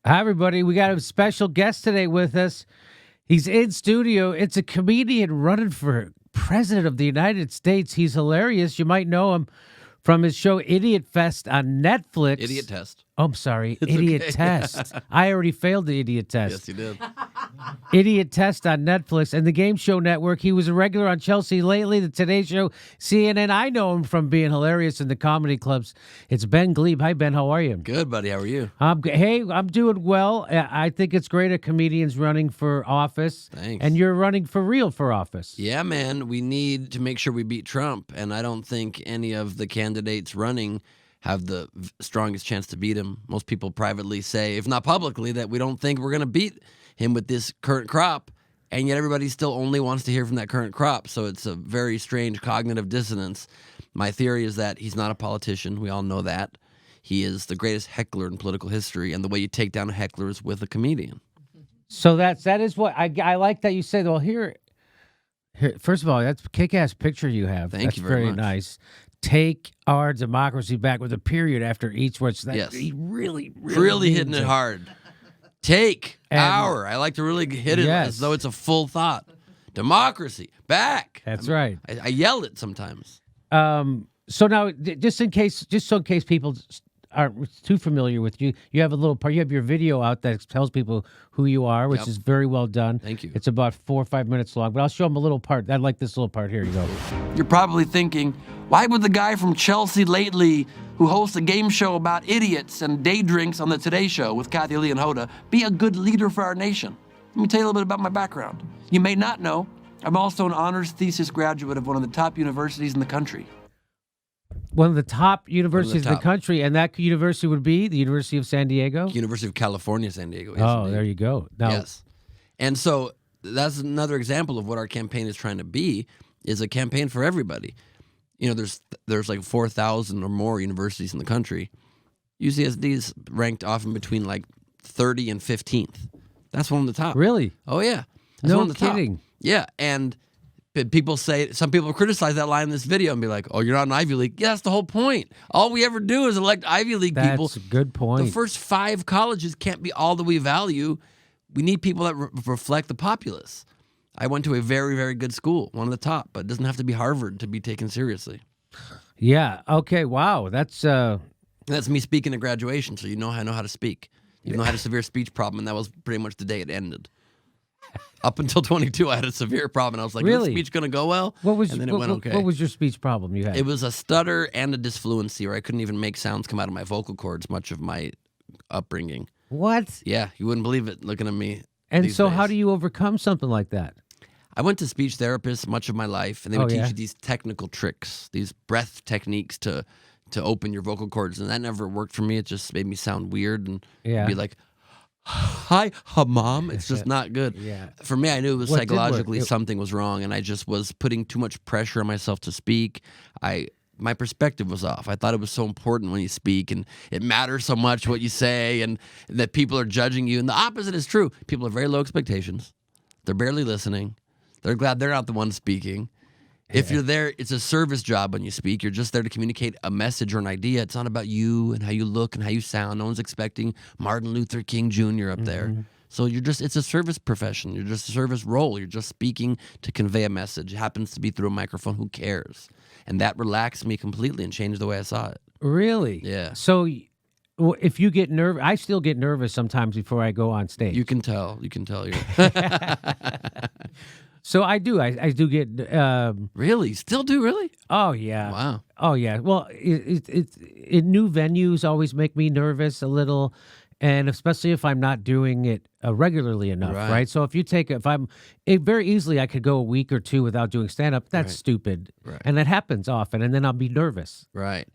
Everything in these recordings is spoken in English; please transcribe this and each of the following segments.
Hi, everybody. We got a special guest today with us. He's in studio. It's a comedian running for president of the United States. He's hilarious. You might know him from his show Idiot Fest on Netflix. Idiot Test. Oh, I'm sorry. It's Idiot okay. Test. I already failed the Idiot Test. Yes, you did. Idiot Test on Netflix and the Game Show Network. He was a regular on Chelsea Lately, the Today Show, CNN. I know him from being hilarious in the comedy clubs. It's Ben Gleib. Hi, Ben. How are you? Good, buddy. How are you? Hey, I'm doing well. I think it's great a comedian's running for office. Thanks. And you're running for real for office. Yeah, man. We need to make sure we beat Trump, and I don't think any of the candidates running have the strongest chance to beat him. Most people privately say, if not publicly, that we don't think we're going to beat him with this current crop, and yet everybody still only wants to hear from that current crop. So it's a very strange cognitive dissonance. My theory is that he's not a politician. We all know that. He is the greatest heckler in political history, and the way you take down a heckler is with a comedian. So that is what I like that you say. Well, here, first of all, that's a kick-ass picture you have. Thank you very much. Nice. Take our democracy back with a period after each word. So Yes. He really Hitting it hard. Take our. I like to really hit it as though it's a full thought. Democracy back. That's right. I yell it sometimes. So now, just in case people aren't too familiar with you, you have a little part. You have your video out that tells people who you are, which is very well done. Thank you. It's about 4 or 5 minutes long, but I'll show them a little part. I like this little part. Here you go. You're probably thinking, why would the guy from Chelsea Lately, who hosts a game show about idiots and day drinks on the Today Show with Kathy Lee and Hoda, be a good leader for our nation? Let me tell you a little bit about my background. You may not know, I'm also an honors thesis graduate of one of the top universities in the country. One of the top universities in the country, and that university would be the University of San Diego? University of California, San Diego. Yes, Oh, indeed. there you go. Now, Yes. And so that's another example of what our campaign is trying to be, is a campaign for everybody. You know, there's like 4,000 or more universities in the country. UCSD is ranked often between like 30 and 15th. That's one of the top. Really? Oh, yeah. That's No one of the top. kidding. Yeah, and people say, some people criticize that line in this video and be like, oh, you're not an Ivy League. Yeah, that's the whole point. All we ever do is elect Ivy League people. That's a good point. The first 5 colleges can't be all that we value. We need people that reflect the populace. I went to a very, very good school, one of the top, but it doesn't have to be Harvard to be taken seriously. Yeah. Okay. Wow. That's And that's me speaking at graduation, so you know I know how to speak. Even though I had a severe speech problem, and that was pretty much the day it ended. Up until 22, I had a severe problem, and I was like, Really? is this speech going to go well? what and then it went okay. What was your speech problem you had? It was a stutter and a disfluency, where I couldn't even make sounds come out of my vocal cords, much of my upbringing. What? Yeah, you wouldn't believe it looking at me. And these so days. how do you overcome something like that? I went to speech therapists much of my life, and they would teach you these technical tricks, these breath techniques to open your vocal cords, and that never worked for me. It just made me sound weird and be like, hi, mom. It's just not good. Yeah. For me, I knew it was What did work? psychologically something was wrong, and I just was putting too much pressure on myself to speak. My perspective was off. I thought it was so important when you speak, and it matters so much what you say, and that people are judging you. And the opposite is true. People have very low expectations. They're barely listening. They're glad they're not the one speaking. If you're there, it's a service job when you speak. You're just there to communicate a message or an idea. It's not about you and how you look and how you sound. No one's expecting Martin Luther King Jr. up there. So it's a service profession. You're just a service role. You're just speaking to convey a message. It happens to be through a microphone. Who cares? And that relaxed me completely and changed the way I saw it. Really? Yeah. So if you get nervous, I still get nervous sometimes before I go on stage. You can tell. You're So I do. I do get. Really? Still do? Really? Oh yeah. Wow. Oh yeah. Well, new venues always make me nervous a little, and especially if I'm not doing it regularly enough, right? So very easily I could go a week or two without doing stand up. That's stupid, and that happens often, and then I'll be nervous. Right.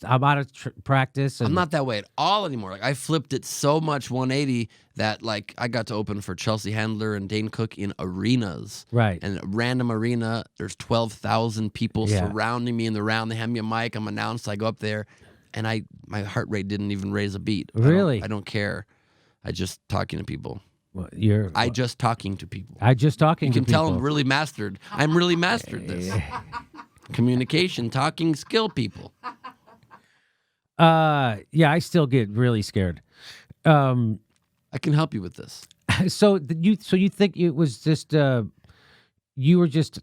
I'm out of practice. And I'm not that way at all anymore. Like I flipped it so much 180 that like I got to open for Chelsea Handler and Dane Cook in arenas. Right. And a random arena, there's 12,000 people surrounding me in the round. They hand me a mic. I'm announced. I go up there, and my heart rate didn't even raise a beat. Really? I don't care. I just talking to people. Well, just talking to people. I just talking. You can to tell people. I'm really mastered. I'm really mastered this. Communication, talking skill people. Yeah, I still get really scared. I can help you with this. So you think it was just you were just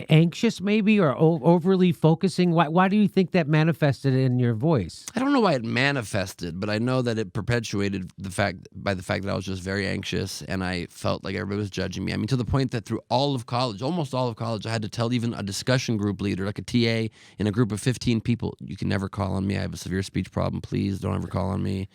anxious maybe or overly focusing? Why do you think that manifested in your voice? I don't know why it manifested, but I know that it perpetuated the fact that I was just very anxious and I felt like everybody was judging me. I mean, to the point that through all of college, almost all of college, I had to tell even a discussion group leader, like a TA in a group of 15 people, you can never call on me. I have a severe speech problem. Please don't ever call on me.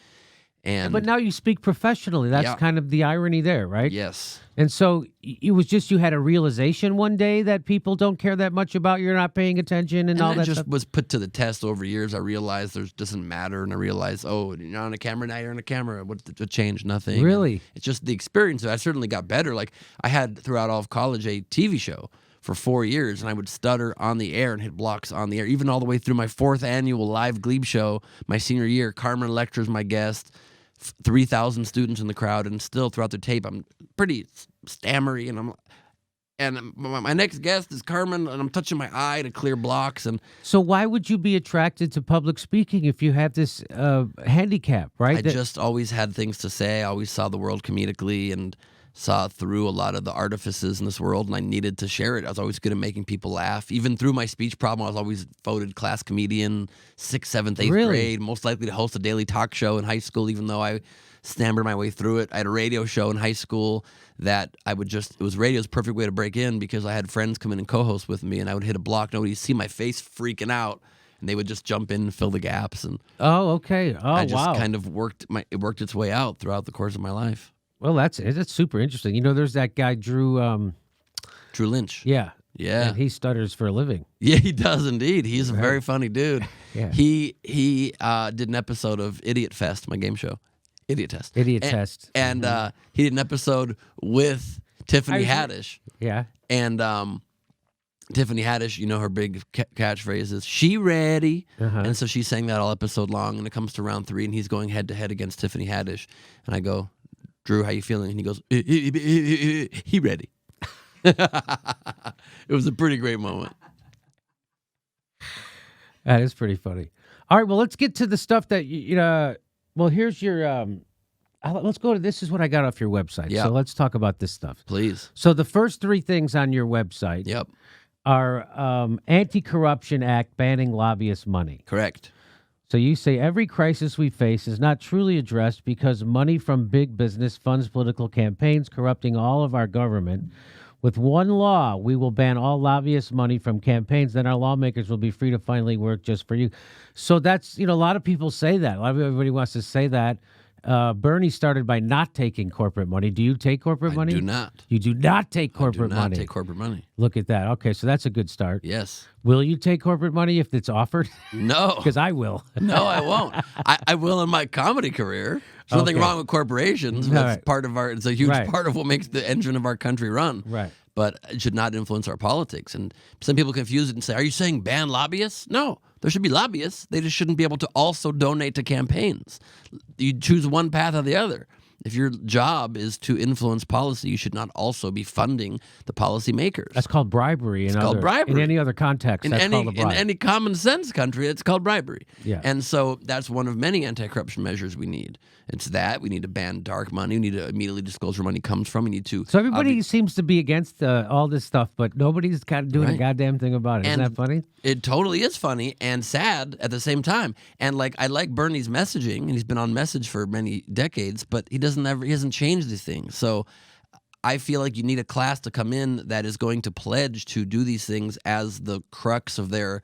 But now you speak professionally. That's kind of the irony there, right? Yes. And so it was just you had a realization one day that people don't care that much about you're not paying attention and all that just stuff? was put to the test over years. I realized there doesn't matter, and I realized, oh, you're on a camera, now you're on a camera. What changed? Nothing. Really? And it's just the experience. I certainly got better. Like I had throughout all of college a TV show for 4 years, and I would stutter on the air and hit blocks on the air, even all the way through my 4th annual live Gleib show, my senior year. Carmen Electra's my guest. 3,000 students in the crowd, and still throughout the tape, I'm pretty stammery, and my next guest is Carmen, and I'm touching my eye to clear blocks. And so why would you be attracted to public speaking if you have this handicap, right? I just always had things to say. I always saw the world comedically and saw through a lot of the artifices in this world, and I needed to share it. I was always good at making people laugh. Even through my speech problem, I was always voted class comedian, 6th, 7th, 8th grade, most likely to host a daily talk show in high school, even though I stammered my way through it. I had a radio show in high school that radio's perfect way to break in because I had friends come in and co-host with me, and I would hit a block. Nobody'd see my face freaking out, and they would just jump in and fill the gaps. And okay. I just kind of it worked its way out throughout the course of my life. Well, that's super interesting. You know, there's that guy, Drew Lynch. Yeah. Yeah. And he stutters for a living. Yeah, he does indeed. He's a very funny dude. Yeah. He did an episode of Idiot Fest, my game show. Idiot Test. And he did an episode with Tiffany Haddish. Yeah. And Tiffany Haddish, you know, her big catchphrase is, "She ready?" And so she sang that all episode long, and it comes to round 3, and he's going head-to-head against Tiffany Haddish. And I go, "Drew, how you feeling?" And he goes, "He ready." It was a pretty great moment. That is pretty funny. All right, well, let's get to the stuff that well, here's your let's go to this is what I got off your website. Yeah. So let's talk about this stuff. Please. So the first 3 things on your website are Anti-Corruption Act banning lobbyist money. Correct. So you say every crisis we face is not truly addressed because money from big business funds political campaigns, corrupting all of our government. With one law, we will ban all lobbyist money from campaigns. Then our lawmakers will be free to finally work just for you. So that's, a lot of people say that. Everybody wants to say that. Bernie started by not taking corporate money. Do you take corporate money? I do not. You do not take corporate money. I do not take corporate money. Look at that. Okay, so that's a good start. Yes. Will you take corporate money if it's offered? No. Because I will. No, I won't. I will in my comedy career. There's nothing wrong with corporations. That's part of it's a huge part of what makes the engine of our country run. Right. But it should not influence our politics. And some people confuse it and say, are you saying ban lobbyists? No. There should be lobbyists. They just shouldn't be able to also donate to campaigns. You choose one path or the other. If your job is to influence policy, you should not also be funding the policymakers. That's called bribery. It's called bribery. In any other context, that's called a bribe. In any common sense country, it's called bribery. Yeah. And so that's one of many anti-corruption measures we need. It's that. We need to ban dark money. We need to immediately disclose where money comes from. We need to... So everybody seems to be against all this stuff, but nobody's kind of doing a goddamn thing about it. Isn't that funny? It totally is funny and sad at the same time. And I like Bernie's messaging, and he's been on message for many decades, but he hasn't changed these things. So I feel like you need a class to come in that is going to pledge to do these things as the crux of their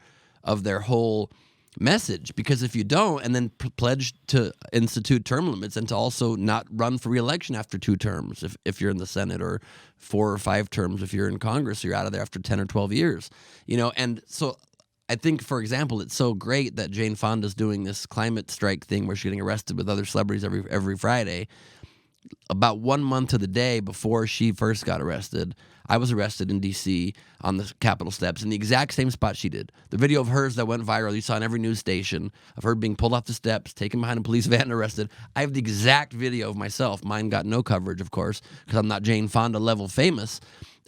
whole message. Because if you don't, and then pledge to institute term limits and to also not run for re-election after 2 terms if you're in the Senate, or 4 or 5 terms if you're in Congress, you're out of there after 10 or 12 years. And so I think, for example, it's so great that Jane Fonda's doing this climate strike thing where she's getting arrested with other celebrities every Friday. About 1 month to the day before she first got arrested, I was arrested in D.C. on the Capitol steps in the exact same spot she did. The video of hers that went viral, you saw on every news station, of her being pulled off the steps, taken behind a police van and arrested. I have the exact video of myself. Mine got no coverage, of course, because I'm not Jane Fonda level famous.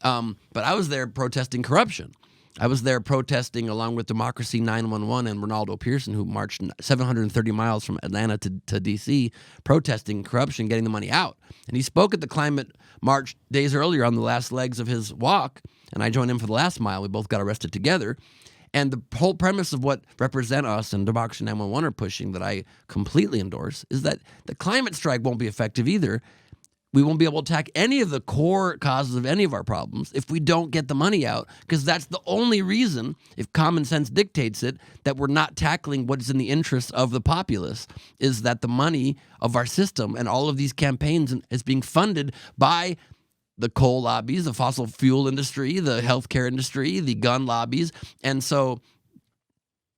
But I was there protesting corruption. I was there protesting along with Democracy 911 and Ronaldo Pearson, who marched 730 miles from Atlanta to D.C., protesting corruption, getting the money out. And he spoke at the climate march days earlier on the last legs of his walk, and I joined him for the last mile. We both got arrested together. And the whole premise of what Represent Us and Democracy 911 are pushing, that I completely endorse, is that the climate strike won't be effective either. We won't be able to attack any of the core causes of any of our problems if we don't get the money out, because that's the only reason, if common sense dictates it, that we're not tackling what is in the interest of the populace, is that the money of our system and all of these campaigns is being funded by the coal lobbies, the fossil fuel industry, the healthcare industry, the gun lobbies. And so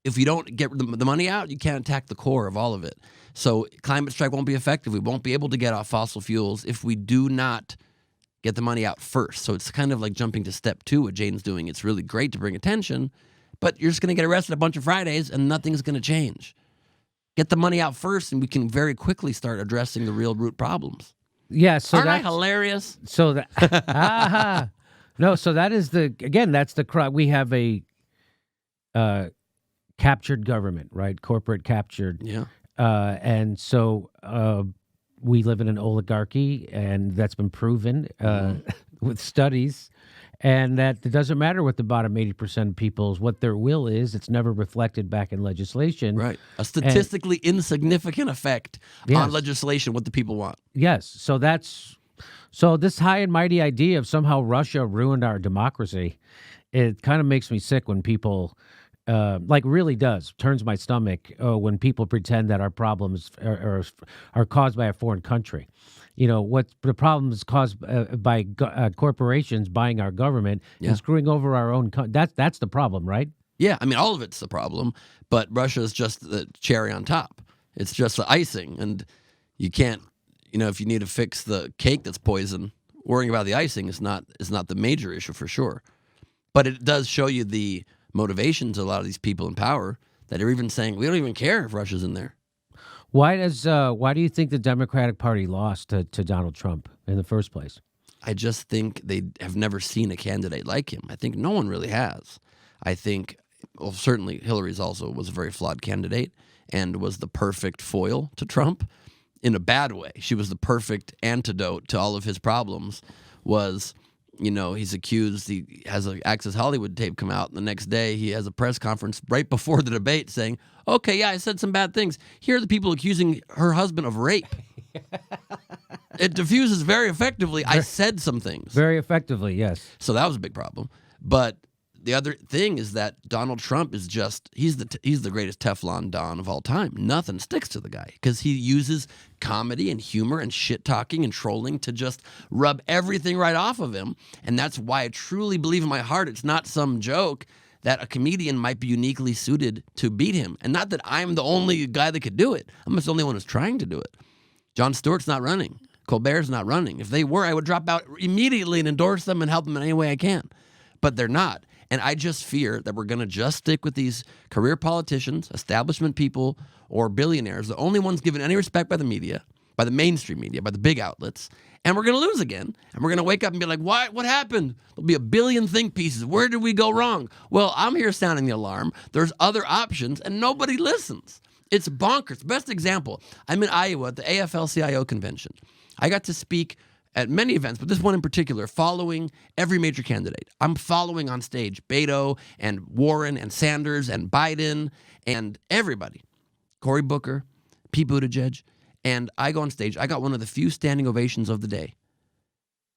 if you don't get the money out, you can't attack the core of all of it. So climate strike won't be effective. We won't be able to get off fossil fuels if we do not get the money out first. So it's kind of like jumping to step 2, what Jane's doing. It's really great to bring attention, but you're just going to get arrested a bunch of Fridays and nothing's going to change. Get the money out first, and we can very quickly start addressing the real root problems. Yeah, so Aren't I that's hilarious? So that no, so that is that's the we have a captured government, right? Corporate captured. Yeah. And so we live in an oligarchy, and that's been proven with studies, and that it doesn't matter what the bottom 80% of people's, what their will is, it's never reflected back in legislation. Right. A statistically insignificant effect on legislation, what the people want. Yes. So this high and mighty idea of somehow Russia ruined our democracy, it kind of makes me sick when people... really turns my stomach when people pretend that our problems are caused by a foreign country. You know, what the problem is caused by corporations buying our government and screwing over our own. That's the problem, right? Yeah, I mean, all of it's the problem, but Russia is just the cherry on top. It's just the icing, and you can't, if you need to fix the cake that's poison, worrying about the icing is not the major issue for sure. But it does show you the motivations of a lot of these people in power that are even saying, we don't even care if Russia's in there. Why do you think the Democratic Party lost to Donald Trump in the first place? I just think they have never seen a candidate like him. I think no one really has. I think, well, certainly Hillary's also was a very flawed candidate and was the perfect foil to Trump in a bad way. She was the perfect antidote to all of his problems. He's accused, he has an Access Hollywood tape come out, and the next day he has a press conference right before the debate saying, okay, yeah, I said some bad things. Here are the people accusing her husband of rape. It diffuses very effectively. I said some things. Very effectively, yes. So that was a big problem. But the other thing is that Donald Trump is he's the greatest Teflon Don of all time. Nothing sticks to the guy because he uses comedy and humor and shit-talking and trolling to just rub everything right off of him. And that's why I truly believe in my heart it's not some joke that a comedian might be uniquely suited to beat him. And not that I'm the only guy that could do it. I'm just the only one who's trying to do it. Jon Stewart's not running. Colbert's not running. If they were, I would drop out immediately and endorse them and help them in any way I can. But they're not. And I just fear that we're going to just stick with these career politicians, establishment people, or billionaires, the only ones given any respect by the media, by the mainstream media, by the big outlets. And we're going to lose again. And we're going to wake up and be like, what happened? There'll be a billion think pieces. Where did we go wrong? Well, I'm here sounding the alarm. There's other options, and nobody listens. It's bonkers. Best example, I'm in Iowa at the AFL-CIO convention. I got to speak at many events, but this one in particular, following every major candidate. I'm following on stage Beto and Warren and Sanders and Biden and everybody. Cory Booker, Pete Buttigieg. And I go on stage. I got one of the few standing ovations of the day,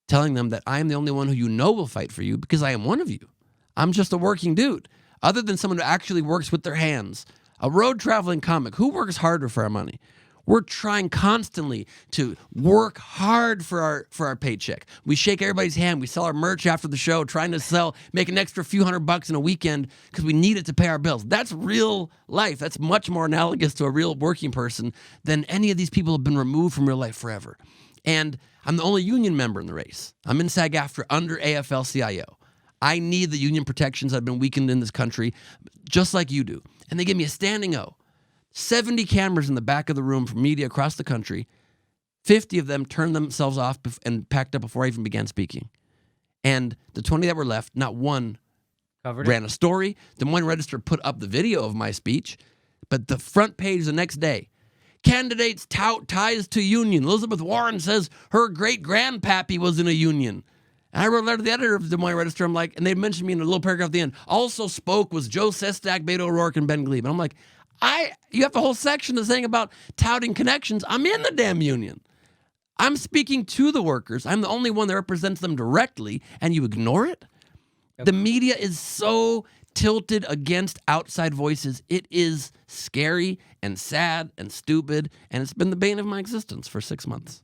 telling them that I am the only one who will fight for you because I am one of you. I'm just a working dude. Other than someone who actually works with their hands, a road-traveling comic, who works harder for our money? We're trying constantly to work hard for our paycheck. We shake everybody's hand. We sell our merch after the show, trying to make an extra few $100 in a weekend because we need it to pay our bills. That's real life. That's much more analogous to a real working person than any of these people have been removed from real life forever. And I'm the only union member in the race. I'm in SAG-AFTRA under AFL-CIO. I need the union protections that have been weakened in this country, just like you do. And they give me a standing O. 70 cameras in the back of the room from media across the country. 50 of them turned themselves off and packed up before I even began speaking. And the 20 that were left, not one ran a story. Des Moines Register put up the video of my speech, but the front page the next day, candidates tout ties to union. Elizabeth Warren says her great-grandpappy was in a union. And I wrote a letter to the editor of the Des Moines Register. I'm like, and they mentioned me in a little paragraph at the end. Also spoke was Joe Sestak, Beto O'Rourke, and Ben Gleib. And I'm like, you have a whole section that's saying about touting connections. I'm in the damn union. I'm speaking to the workers. I'm the only one that represents them directly, and you ignore it? Yep. The media is so tilted against outside voices. It is scary and sad and stupid, and it's been the bane of my existence for 6 months.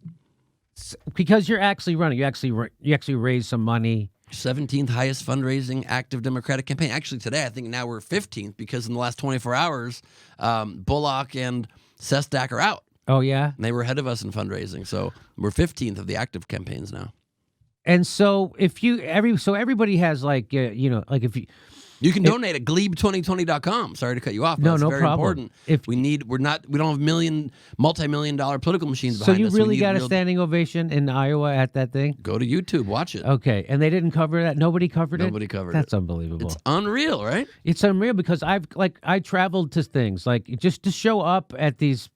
Because you're actually running. You actually raised some money. 17th highest fundraising active Democratic campaign. Actually, today, I think now we're 15th because in the last 24 hours, Bullock and Sestak are out. Oh, yeah? And they were ahead of us in fundraising. So we're 15th of the active campaigns now. And so everybody has like if you can donate at Gleib2020.com. Sorry to cut you off. But no, that's no very problem. Important. We don't have multi-million-dollar political machines So behind you us. really got a standing ovation in Iowa at that thing? Go to YouTube, watch it. Okay, and they didn't cover that. Nobody covered it. Nobody covered it. That's unbelievable. It's unreal, right? It's unreal because I traveled to things like just to show up at these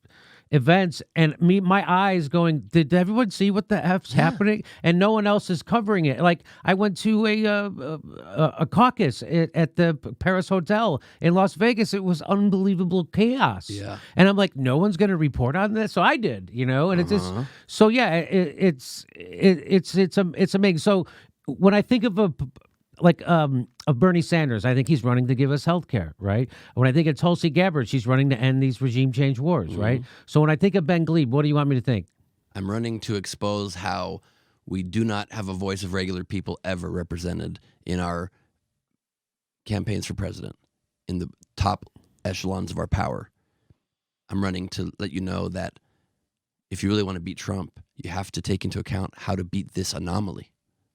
events and my eyes going, did everyone see what the F's happening? And no one else is covering it. Like I went to a caucus at the Paris Hotel in Las Vegas. It was unbelievable chaos. Yeah. And I'm like, no one's going to report on this. So I did, and it's just, so yeah, it's amazing. So when I think of of Bernie Sanders, I think he's running to give us health care, right? When I think of Tulsi Gabbard, she's running to end these regime change wars, right? So when I think of Ben Gleib, what do you want me to think? I'm running to expose how we do not have a voice of regular people ever represented in our campaigns for president, in the top echelons of our power. I'm running to let you know that if you really want to beat Trump, you have to take into account how to beat this anomaly.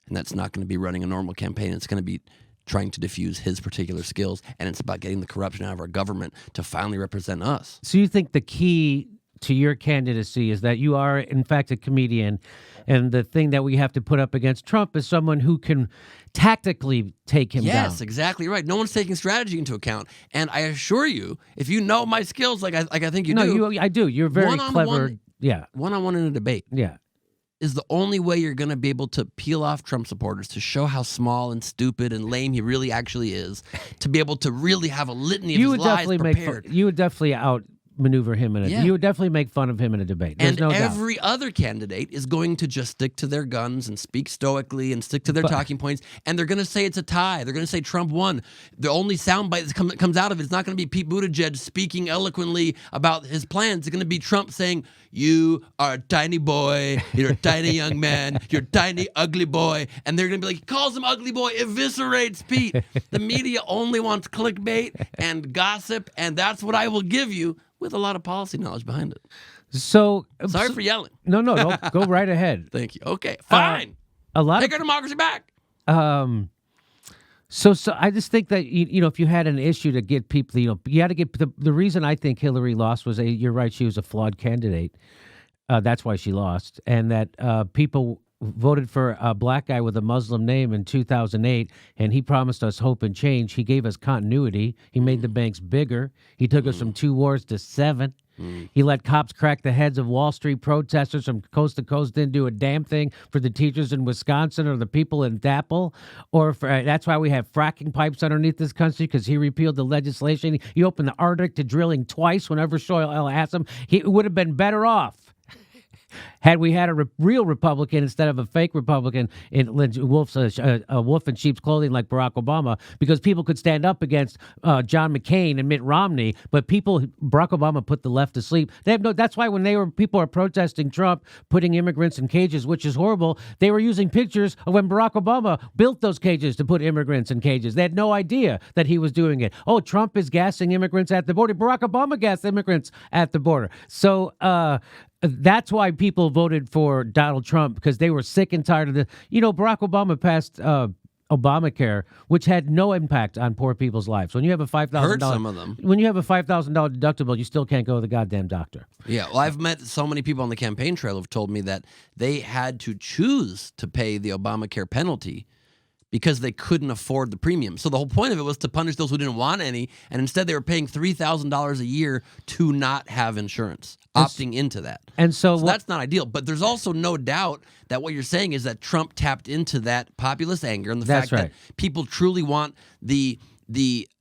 And that's not going to be running a normal campaign. It's going to be trying to diffuse his particular skills. And it's about getting the corruption out of our government to finally represent us. So you think the key to your candidacy is that you are, in fact, a comedian. And the thing that we have to put up against Trump is someone who can tactically take him down. Yes, exactly right. No one's taking strategy into account. And I assure you, if you know my skills like I think you do. I do. You're very clever. Yeah. One-on-one in a debate. Yeah. Is the only way you're going to be able to peel off Trump supporters, to show how small and stupid and lame he really actually is, to be able to really have a litany of his lies prepared. You would definitely outmaneuver him you would definitely make fun of him in a debate. There's no doubt. Every other candidate is going to just stick to their guns and speak stoically and stick to their talking points, and they're going to say it's a tie. They're going to say Trump won. The only soundbite that comes out of it is not going to be Pete Buttigieg speaking eloquently about his plans. It's going to be Trump saying, "You are a tiny boy. You're a tiny young man. You're a tiny ugly boy." And they're going to be like, he calls him ugly boy, eviscerates Pete. The media only wants clickbait and gossip, and that's what I will give you, with a lot of policy knowledge behind it. So sorry for yelling. No, go right ahead. Thank you. Okay, fine. Take our democracy back. So I just think that if you had an issue to get people, you had to get the reason I think Hillary lost was you're right, she was a flawed candidate. That's why she lost, and that people voted for a black guy with a Muslim name in 2008, and he promised us hope and change. He gave us continuity. He made the banks bigger. He took us from 2 wars to 7. He let cops crack the heads of Wall Street protesters from coast to coast, didn't do a damn thing for the teachers in Wisconsin or the people in DAPL. That's why we have fracking pipes underneath this country, because he repealed the legislation. He opened the Arctic to drilling twice whenever Soil asked him. He would have been better off had we had a real Republican instead of a fake Republican in wolf in sheep's clothing like Barack Obama, because people could stand up against John McCain and Mitt Romney, but Barack Obama put the left to sleep. That's why when people are protesting Trump putting immigrants in cages, which is horrible, they were using pictures of when Barack Obama built those cages to put immigrants in cages. They had no idea that he was doing it. Oh, Trump is gassing immigrants at the border. Barack Obama gassed immigrants at the border. So that's why people voted for Donald Trump, because they were sick and tired of the. Barack Obama passed Obamacare, which had no impact on poor people's lives. When you have a $5,000, Hurt some of them. When you have a $5,000 deductible, you still can't go to the goddamn doctor. Yeah, well, I've met so many people on the campaign trail who've told me that they had to choose to pay the Obamacare penalty because they couldn't afford the premium. So the whole point of it was to punish those who didn't want any, and instead they were paying $3,000 a year to not have insurance, opting into that. And so that's not ideal. But there's also no doubt that what you're saying is that Trump tapped into that populist anger and the fact that people truly want the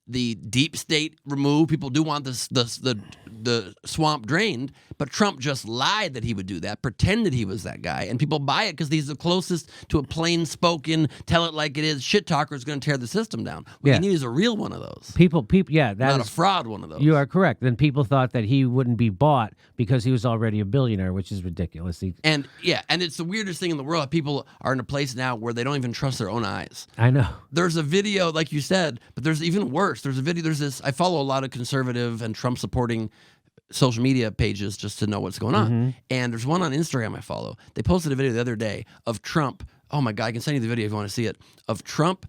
deep state removed. People do want the swamp drained, but Trump just lied that he would do that, pretended he was that guy, and people buy it because he's the closest to a plain-spoken, tell it like it is, shit talker is going to tear the system down. What you need is a real one of those. People, yeah, not a fraud one of those. You are correct. Then people thought that he wouldn't be bought because he was already a billionaire, which is ridiculous. And it's the weirdest thing in the world. People are in a place now where they don't even trust their own eyes. I know. There's a video, like you said, but there's even worse. There's this. I follow a lot of conservative and Trump supporting social media pages just to know what's going on. And there's one on Instagram I follow. They posted a video the other day of Trump. Oh my God, I can send you the video if you want to see it. Of Trump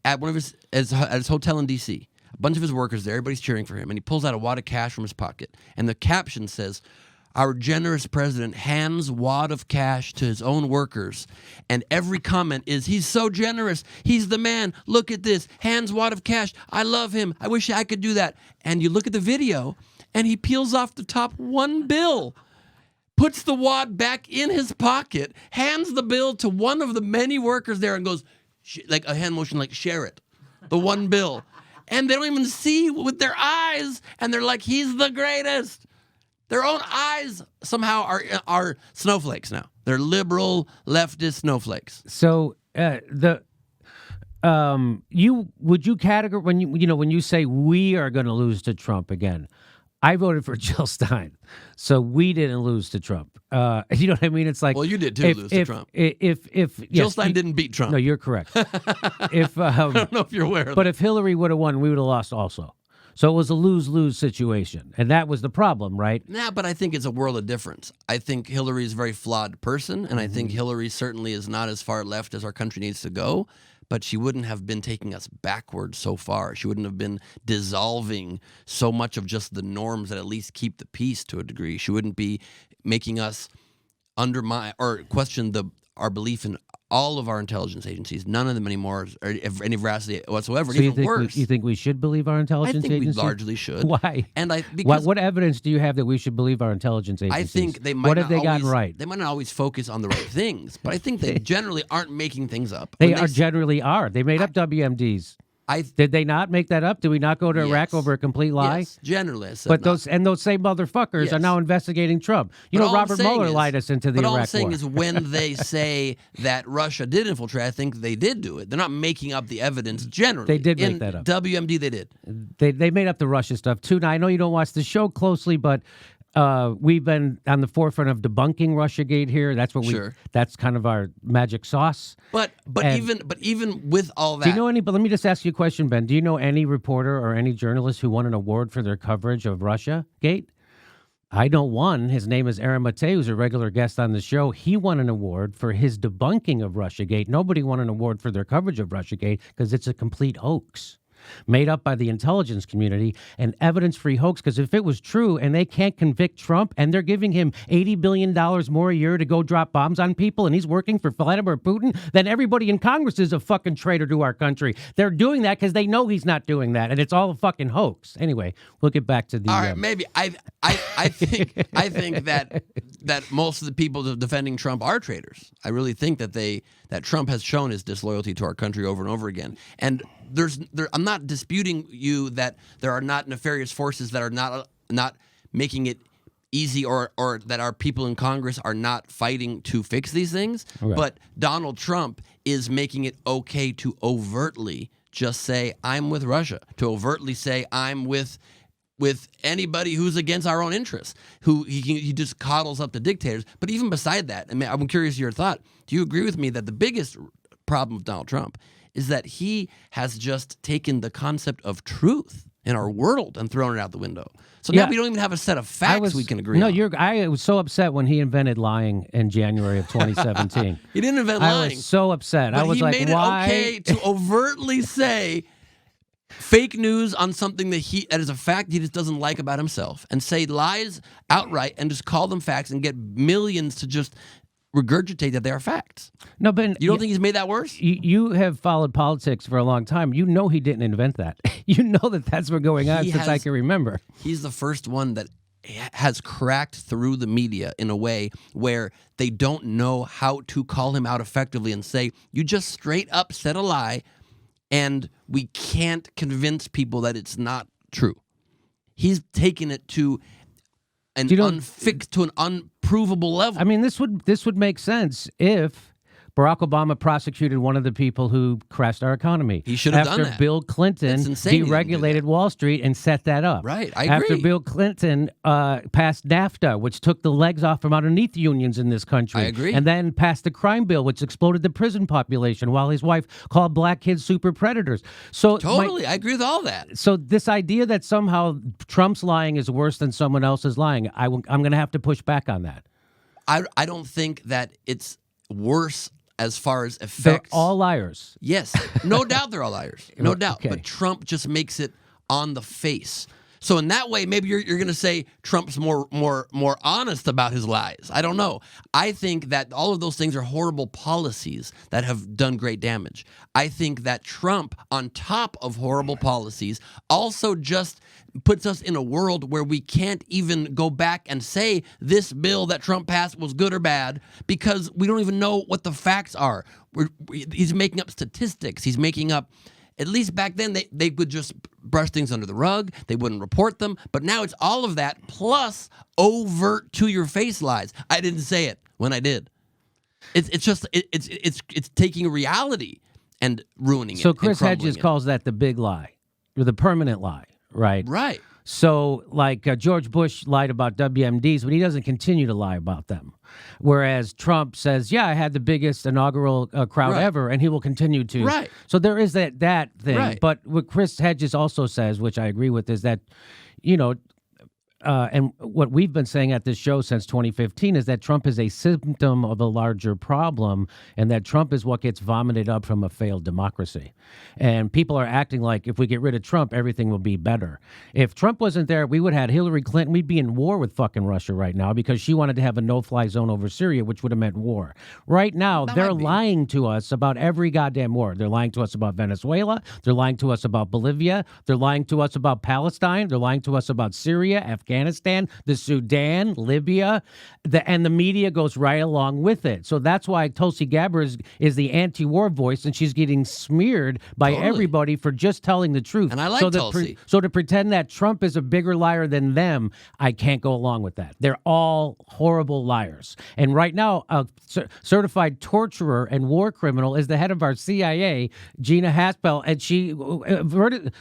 at one of at his hotel in D.C. A bunch of his workers there. Everybody's cheering for him, and he pulls out a wad of cash from his pocket. And the caption says, "Our generous president hands wad of cash to his own workers." And every comment is, "He's so generous. He's the man. Look at this. Hands wad of cash. I love him. I wish I could do that." And you look at the video, and he peels off the top one bill, puts the wad back in his pocket, hands the bill to one of the many workers there, and goes, like a hand motion, like, "Share it." The one bill. And they don't even see with their eyes, and they're like, "He's the greatest." Their own eyes somehow are snowflakes now. They're liberal leftist snowflakes. So would you categorize when you say we are going to lose to Trump again? I voted for Jill Stein, so we didn't lose to Trump. You know what I mean? It's like, well, you did too lose to Trump. If Jill Stein didn't beat Trump. No, you're correct. I don't know if you're aware of but that. if Hillary would have won, we would have lost also. So it was a lose-lose situation, and that was the problem, right? Nah, but I think it's a world of difference. I think Hillary is a very flawed person, and I think Hillary certainly is not as far left as our country needs to go, but she wouldn't have been taking us backwards so far. She wouldn't have been dissolving so much of just the norms that at least keep the peace to a degree. She wouldn't be making us undermine or question our belief in all of our intelligence agencies. None of them anymore are any veracity whatsoever. So and even worse. You think we should believe our intelligence agencies? I think we largely should. Why? Because what evidence do you have that we should believe our intelligence agencies? I think they might What have they gotten right? They might not always focus on the right things, but I think they generally aren't making things up. They generally are. They made up WMDs. Did they not make that up? Did we not go to Iraq over a complete lie? Yes, generally. I said but not. those same motherfuckers are now investigating Trump. Robert Mueller lied us into the Iraq war. But all I'm saying is when they say that Russia did infiltrate, I think they did do it. They're not making up the evidence generally. They did make that up. WMD, they did. They made up the Russia stuff too. Now I know you don't watch the show closely, but we've been on the forefront of debunking Russiagate here. That's what that's kind of our magic sauce. But even with all that, do you know but let me just ask you a question, Ben. Do you know any reporter or any journalist who won an award for their coverage of Russiagate? I know one. His name is Aaron Matei, who's a regular guest on the show. He won an award for his debunking of Russiagate. Nobody won an award for their coverage of Russiagate because it's a complete hoax. Made up by the intelligence community, an evidence-free hoax, because if it was true and they can't convict Trump and they're giving him $80 billion more a year to go drop bombs on people and he's working for Vladimir Putin, then everybody in Congress is a fucking traitor to our country. They're doing that because they know he's not doing that, and it's all a fucking hoax. Anyway, we'll get back to the... All right, maybe. I think that most of the people defending Trump are traitors. I really think that Trump has shown his disloyalty to our country over and over again. And I'm not disputing you that there are not nefarious forces that are not making it easy or that our people in Congress are not fighting to fix these things. Okay. But Donald Trump is making it okay to overtly just say, I'm with Russia, to overtly say, I'm with anybody who's against our own interests, who he just coddles up the dictators. But even beside that, I mean, I'm curious your thought. Do you agree with me that the biggest problem with Donald Trump is that he has just taken the concept of truth in our world and thrown it out the window? So now we don't even have a set of facts we can agree on. I was so upset when he invented lying in January of 2017. He didn't invent lying. I was so upset. But I was he like, made why? it okay to overtly say fake news on something that is a fact he just doesn't like about himself, and say lies outright and just call them facts and get millions to just regurgitate that they are facts. No, but You don't think he's made that worse? you have followed politics for a long time. You know he didn't invent that. You know that that's been going on since I can remember. He's the first one that has cracked through the media in a way where they don't know how to call him out effectively and say, you just straight up said a lie, and we can't convince people that it's not true. He's taken it to an unprovable level. I mean, this would make sense if Barack Obama prosecuted one of the people who crashed our economy. He should have done that. After Bill Clinton It's insane he didn't do deregulated that. Wall Street and set that up. Right, I After agree. Bill Clinton passed NAFTA, which took the legs off from underneath unions in this country. I agree. And then passed the crime bill, which exploded the prison population while his wife called black kids super predators. So Totally, I agree with all that. So this idea that somehow Trump's lying is worse than someone else's lying, I'm going to have to push back on that. I don't think that it's worse as far as They're effects. all liars. Yes, no doubt they're all liars. No doubt. Okay. But Trump just makes it on the face. So in that way, maybe you're going to say Trump's more honest about his lies. I don't know. I think that all of those things are horrible policies that have done great damage. I think that Trump, on top of horrible policies, also just puts us in a world where we can't even go back and say this bill that Trump passed was good or bad because we don't even know what the facts are. He's making up statistics. He's making up. At least back then, they would just brush things under the rug. They wouldn't report them. But now it's all of that plus overt to-your-face lies. I didn't say it when I did. It's taking a reality and ruining it. So Chris and crumbling Hedges it. calls that the big lie, or the permanent lie, right? Right. So, like George Bush lied about WMDs, but he doesn't continue to lie about them. Whereas Trump says, yeah, I had the biggest inaugural crowd Right. ever, and he will continue to. Right. So there is that thing. Right. But what Chris Hedges also says, which I agree with, is that, you know, and what we've been saying at this show since 2015 is that Trump is a symptom of a larger problem, and that Trump is what gets vomited up from a failed democracy. And people are acting like if we get rid of Trump, everything will be better. If Trump wasn't there, we would have had Hillary Clinton. We'd be in war with fucking Russia right now because she wanted to have a no-fly zone over Syria, which would have meant war. Right now, they're lying to us about every goddamn war. They're lying to us about Venezuela. They're lying to us about Bolivia. They're lying to us about Palestine. They're lying to us about Syria, Afghanistan, the Sudan, Libya, and the media goes right along with it. So that's why Tulsi Gabbard is the anti-war voice, and she's getting smeared by everybody for just telling the truth. And I like Tulsi. So to pretend that Trump is a bigger liar than them, I can't go along with that. They're all horrible liars. And right now, a certified torturer and war criminal is the head of our CIA, Gina Haspel, and she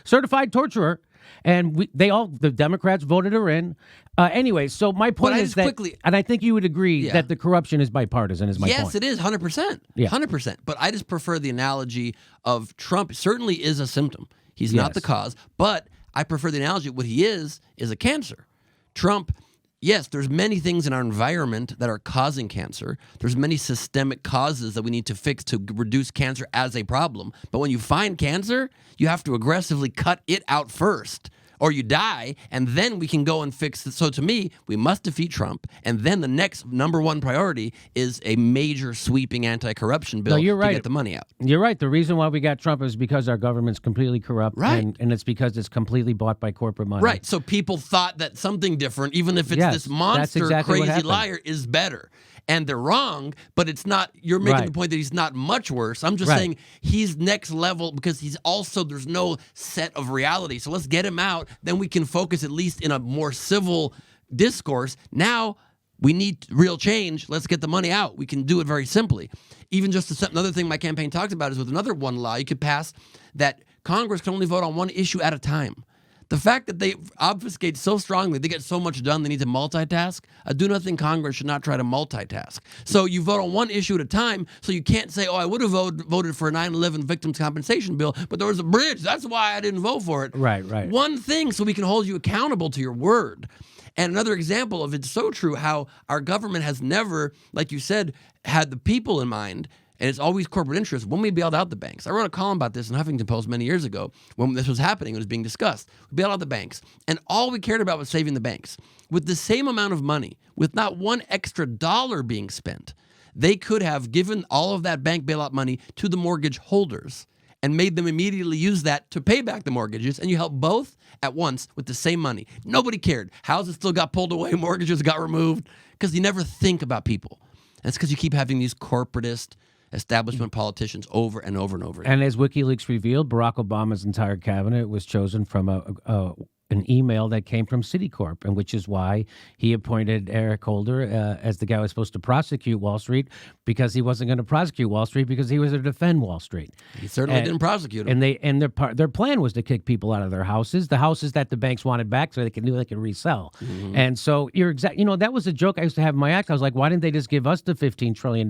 certified torturer. And the Democrats voted her in. Anyway, so my point is that, and I think you would agree that the corruption is bipartisan, is my point. Yes, it is, 100%. Yeah. 100%. But I just prefer the analogy of Trump certainly is a symptom. He's not the cause. But I prefer the analogy of what he is a cancer. Trump, yes, there's many things in our environment that are causing cancer. There's many systemic causes that we need to fix to reduce cancer as a problem. But when you find cancer, you have to aggressively cut it out first, or you die, and then we can go and fix it. So to me, we must defeat Trump, and then the next number one priority is a major sweeping anti-corruption bill you're right. to get the money out. You're right. The reason why we got Trump is because our government's completely corrupt, Right. and it's because it's completely bought by corporate money. Right. So people thought that something different, even if it's Yes, this that's monster exactly what crazy happened. liar, is better. And they're wrong, but it's not, you're making Right. the point that he's not much worse. I'm just Right. saying he's next level because he's also, there's no set of reality. So let's get him out. Then we can focus at least in a more civil discourse. Now we need real change. Let's get the money out. We can do it very simply. Even just another thing my campaign talks about is with another one law you could pass that Congress can only vote on one issue at a time. The fact that they obfuscate so strongly, they get so much done, they need to multitask. A do-nothing Congress should not try to multitask. So you vote on one issue at a time, so you can't say, oh, I would have voted for a 9/11 victims compensation bill, but there was a bridge. That's why I didn't vote for it. Right. One thing so we can hold you accountable to your word. And another example of it's so true how our government has never, like you said, had the people in mind. And it's always corporate interest. When we bailed out the banks, I wrote a column about this in Huffington Post many years ago when this was happening, it was being discussed. We bailed out the banks, and all we cared about was saving the banks. With the same amount of money, with not one extra dollar being spent, They could have given all of that bank bailout money to the mortgage holders and made them immediately use that to pay back the mortgages, and you help both at once with the same money. Nobody cared. Houses still got pulled away, mortgages got removed, because you never think about people. And it's because you keep having these corporatist establishment politicians over and over and over again. And as WikiLeaks revealed, Barack Obama's entire cabinet was chosen from an email that came from Citicorp, and which is why he appointed Eric Holder as the guy who was supposed to prosecute Wall Street, because he wasn't going to prosecute Wall Street because he was going to defend Wall Street. He certainly didn't prosecute him. And their plan was to kick people out of their houses, the houses that the banks wanted back, so they could resell. Mm-hmm. And so that was a joke I used to have in my act. I was like, why didn't they just give us the $15 trillion?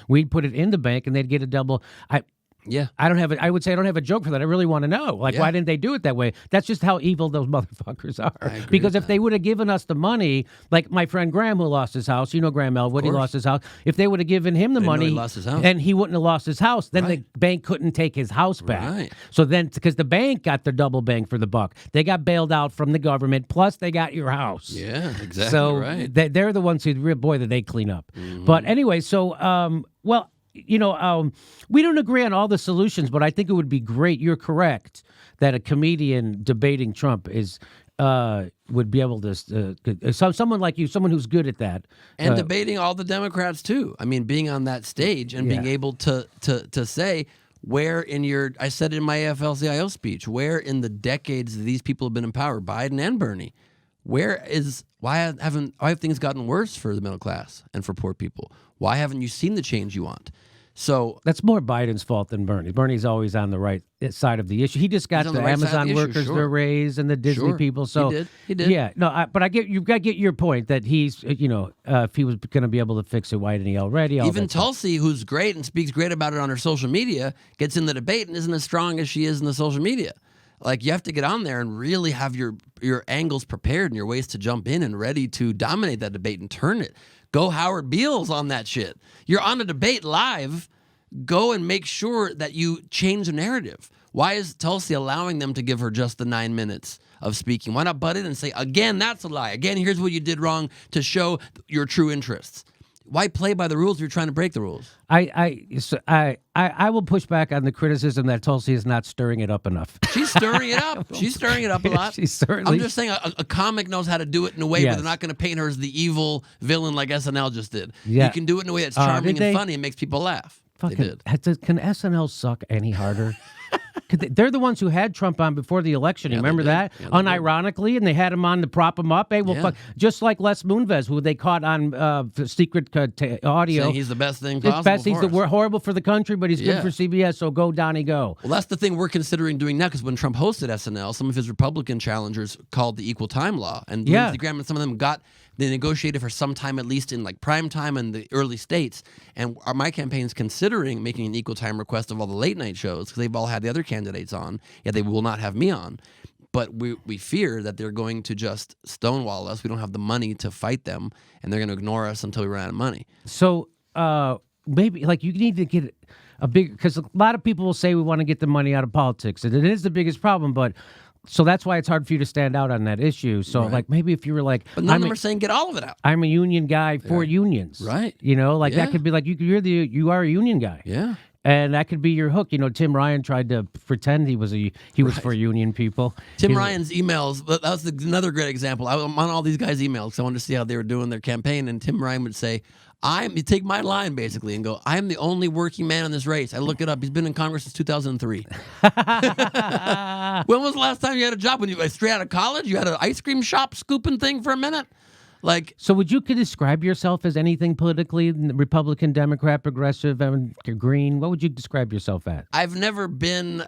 We'd put it in the bank and they'd get a double. I would say I don't have a joke for that. I really want to know. Why didn't they do it that way? That's just how evil those motherfuckers are. Because if they would have given us the money, like my friend Graham, who lost his house, Graham Elwood, he lost his house. If they would have given him the money, and he wouldn't have lost his house, then the bank couldn't take his house back. Right. So then, because the bank got the double bang for the buck, they got bailed out from the government, plus they got your house. Yeah, exactly. So they're the ones who, boy, that they clean up. Mm-hmm. But anyway, so, we don't agree on all the solutions, but I think it would be great. You're correct that a comedian debating Trump would be able to. Someone like you, someone who's good at that, and debating all the Democrats too. I mean, being on that stage and being able to say, where in your, I said in my AFL-CIO speech, where in the decades that these people have been in power, Biden and Bernie, why have things gotten worse for the middle class and for poor people? Why haven't you seen the change you want? So that's more Biden's fault than Bernie. Bernie's always on the right side of the issue. He just got the Amazon workers their raise and the Disney people. So he did. Yeah, no, but you've got to get your point that he's, if he was going to be able to fix it, why didn't he already? Even Tulsi, who's great and speaks great about it on her social media, gets in the debate and isn't as strong as she is in the social media. Like, you have to get on there and really have your angles prepared and your ways to jump in and ready to dominate that debate and turn it. Go Howard Beals on that shit. You're on a debate live. Go and make sure that you change the narrative. Why is Tulsi allowing them to give her just the 9 minutes of speaking? Why not butt in and say, again, that's a lie. Again, here's what you did wrong to show your true interests. Why play by the rules if you're trying to break the rules? I will push back on the criticism that Tulsi is not stirring it up enough. She's stirring it up. She's stirring it up a lot. She's certainly. I'm just saying a comic knows how to do it in a way where they're not going to paint her as the evil villain like SNL just did. Yeah. You can do it in a way that's charming and funny and makes people laugh. They did. Can SNL suck any harder? They're the ones who had Trump on before the election. You remember that? Yeah, unironically, and they had him on to prop him up. Hey, fuck. Just like Les Moonves, who they caught on secret audio. Saying he's the best thing possible. We're horrible for the country, but he's good for CBS, so go, Donnie, go. Well, that's the thing we're considering doing now, because when Trump hosted SNL, some of his Republican challengers called the equal time law. And Lindsey Graham and some of them they negotiated for some time, at least in like prime time in the early states. And my campaign's considering making an equal time request of all the late night shows, because they've all had the other candidates on, yet they will not have me on. But we fear that they're going to just stonewall us. We don't have the money to fight them, and they're going to ignore us until we run out of money. So maybe you need to get a big, because a lot of people will say we want to get the money out of politics, and it is the biggest problem, but. So that's why it's hard for you to stand out on that issue. So maybe if you were like, but none of them are saying get all of it out. I'm a union guy for unions, right? That could be like you are a union guy, and that could be your hook. Tim Ryan tried to pretend he was for union people. Tim Ryan's emails, that was another great example. I'm on all these guys' emails because I wanted to see how they were doing their campaign, and Tim Ryan would say, you take my line basically and go, I'm the only working man in this race. I look it up. He's been in Congress since 2003. When was the last time you had a job? When you straight out of college? You had an ice cream shop scooping thing for a minute? So would you describe yourself as anything politically? Republican, Democrat, progressive, green? What would you describe yourself as? I've never been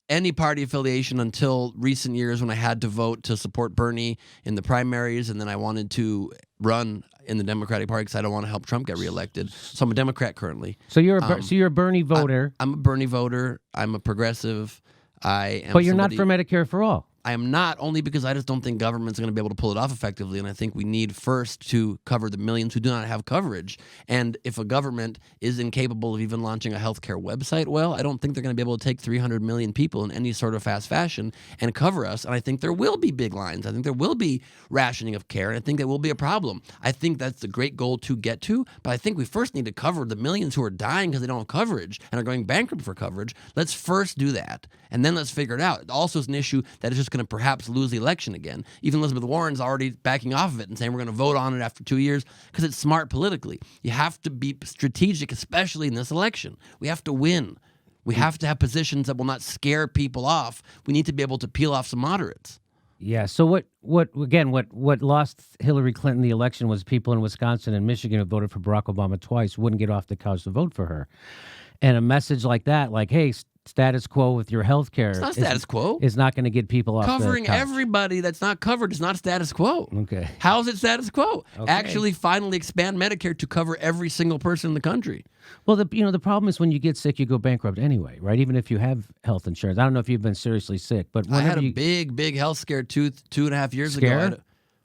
any party affiliation until recent years, when I had to vote to support Bernie in the primaries, and then I wanted to run in the Democratic Party because I don't want to help Trump get reelected. So I'm a Democrat currently. So you're a Bernie voter. I'm a Bernie voter. I'm a progressive. I am. But you're not for Medicare for all. I am not, only because I just don't think government's going to be able to pull it off effectively. And I think we need first to cover the millions who do not have coverage. And if a government is incapable of even launching a healthcare website, well, I don't think they're going to be able to take 300 million people in any sort of fast fashion and cover us. And I think there will be big lines. I think there will be rationing of care. And I think that will be a problem. I think that's the great goal to get to. But I think we first need to cover the millions who are dying because they don't have coverage and are going bankrupt for coverage. Let's first do that. And then let's figure it out. It also is an issue that is just going to perhaps lose the election again. Even Elizabeth Warren's already backing off of it and saying we're going to vote on it after 2 years because it's smart politically. You have to be strategic, especially in this election. We have to win. We have to have positions that will not scare people off. We need to be able to peel off some moderates. Yeah. So what lost Hillary Clinton the election was people in Wisconsin and Michigan who voted for Barack Obama twice wouldn't get off the couch to vote for her. And a message like that, like, hey, status quo with your health care. It's not status quo. Is not going to get people off Covering the couch. Everybody that's not covered is not status quo. Okay. How is it status quo? Okay. Actually, finally expand Medicare to cover every single person in the country. Well, the problem is when you get sick, you go bankrupt anyway, right? Even if you have health insurance. I don't know if you've been seriously sick, but I had whenever a big health scare two and a half years Scare? ago.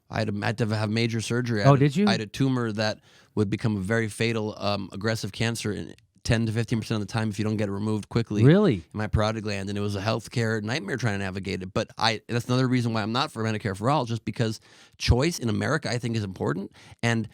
I had to have major surgery. Did you? I had a tumor that would become a very fatal, aggressive cancer in 10 to 15% of the time if you don't get it removed quickly. Really? In my parotid gland, and it was a healthcare nightmare trying to navigate it. But that's another reason why I'm not for Medicare for all, just because choice in America I think is important, and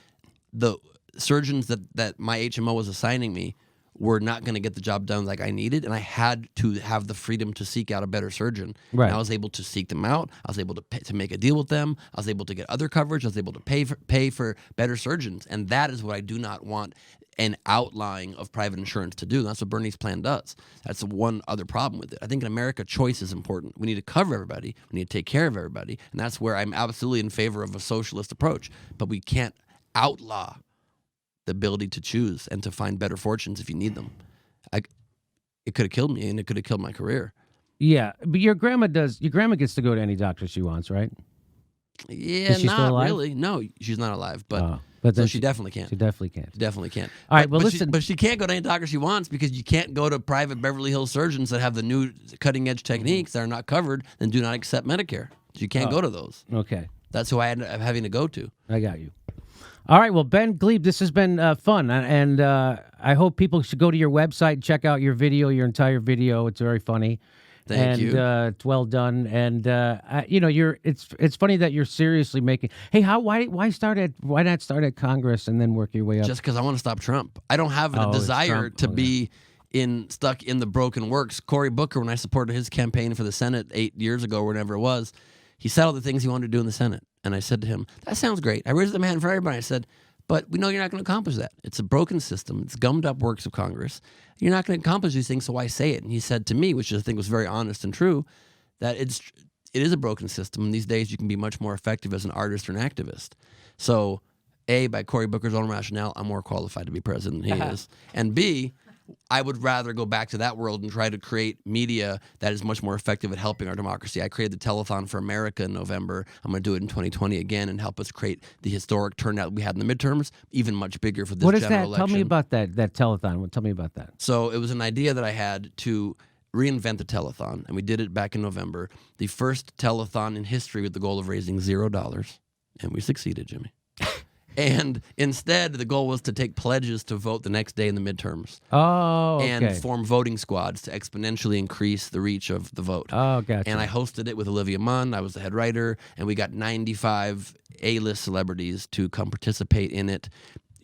the surgeons that my HMO was assigning me were not going to get the job done like I needed, and I had to have the freedom to seek out a better surgeon. Right. And I was able to seek them out. I was able to make a deal with them. I was able to get other coverage. I was able to pay for better surgeons, and that is what I do not want an outlying of private insurance to do. That's what Bernie's plan does. That's the one other problem with it. I think in America, choice is important. We need to cover everybody. We need to take care of everybody, and that's where I'm absolutely in favor of a socialist approach. But we can't outlaw the ability to choose and to find better fortunes if you need them. It could have killed me, and it could have killed my career. Yeah, but your grandma gets to go to any doctor she wants, right? Yeah, Is she still not alive? really. No, she's not alive, but then so she definitely can't. She definitely can't. She definitely can't. All right, but listen. but she can't go to any doctor she wants because you can't go to private Beverly Hills surgeons that have the new cutting edge techniques that are not covered and do not accept Medicare. So you can't go to those. Okay. That's who I ended up having to go to. I got you. All right, well, Ben Gleib, this has been fun, and I hope people should go to your website and check out your entire video. It's very funny. Thank you. It's well done, and it's funny that you're seriously making. Hey, why not start at Congress and then work your way up? Just because I want to stop Trump. I don't have a it's desire Trump. to Okay. be stuck in the broken works. Cory Booker, when I supported his campaign for the Senate 8 years ago, or whatever it was, he said all the things he wanted to do in the Senate. And I said to him, that sounds great. I raised the hand for everybody. I said, but we know you're not going to accomplish that. It's a broken system. It's gummed up works of Congress. You're not going to accomplish these things, so why say it? And he said to me, which I think was very honest and true, that it is a broken system. And these days you can be much more effective as an artist or an activist. So, A, by Cory Booker's own rationale, I'm more qualified to be president than he is. And B, I would rather go back to that world and try to create media that is much more effective at helping our democracy. I created the Telethon for America in November. I'm going to do it in 2020 again and help us create the historic turnout we had in the midterms, even much bigger for this What is general that? election. Tell me about that telethon. Tell me about that. So it was an idea that I had to reinvent the telethon, and we did it back in November. The first telethon in history with the goal of raising $0, and we succeeded, Jimmy. And instead, the goal was to take pledges to vote the next day in the midterms. Oh, okay. And form voting squads to exponentially increase the reach of the vote. Oh, gotcha. And I hosted it with Olivia Munn. I was the head writer, and we got 95 A-list celebrities to come participate in it.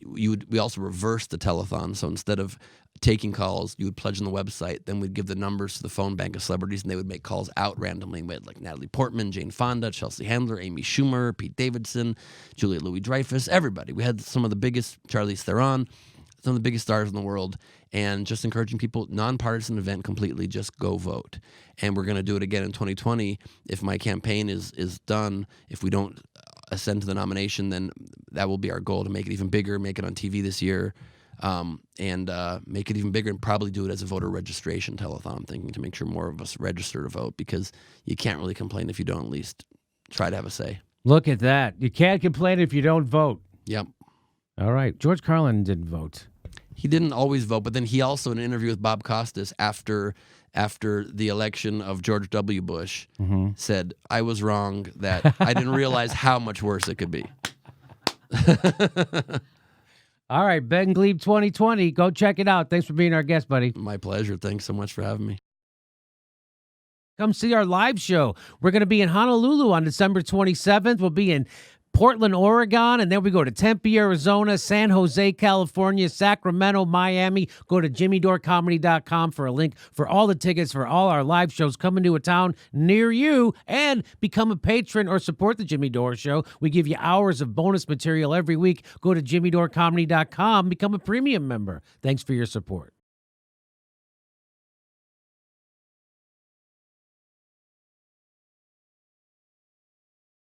We also reversed the telethon, so instead of taking calls, you would pledge on the website. Then we'd give the numbers to the phone bank of celebrities, and they would make calls out randomly. We had like Natalie Portman, Jane Fonda, Chelsea Handler, Amy Schumer, Pete Davidson, Julia Louis-Dreyfus, everybody. We had some of the biggest, Charlize Theron, some of the biggest stars in the world, and just encouraging people, nonpartisan event completely, just go vote. And we're going to do it again in 2020. If my campaign is done, if we don't ascend to the nomination, then that will be our goal, to make it even bigger, make it on TV this year, and make it even bigger, and probably do it as a voter registration telethon. I'm thinking, to make sure more of us register to vote, because you can't really complain if you don't at least try to have a say. Look at that. You can't complain if you don't vote. Yep. All right. George Carlin didn't vote. He didn't always vote, but then he also, in an interview with Bob Costas after the election of George W. Bush, said, I was wrong, that I didn't realize how much worse it could be. All right, Ben Gleib 2020. Go check it out. Thanks for being our guest, buddy. My pleasure. Thanks so much for having me. Come see our live show. We're going to be in Honolulu on December 27th. We'll be in Portland, Oregon, and then we go to Tempe, Arizona, San Jose, California, Sacramento, Miami. Go to jimmydorcomedy.com for a link for all the tickets for all our live shows coming to a town near you, and become a patron or support the Jimmy Dore Show. We give you hours of bonus material every week. Go to jimmydorcomedy.com, become a premium member. Thanks for your support.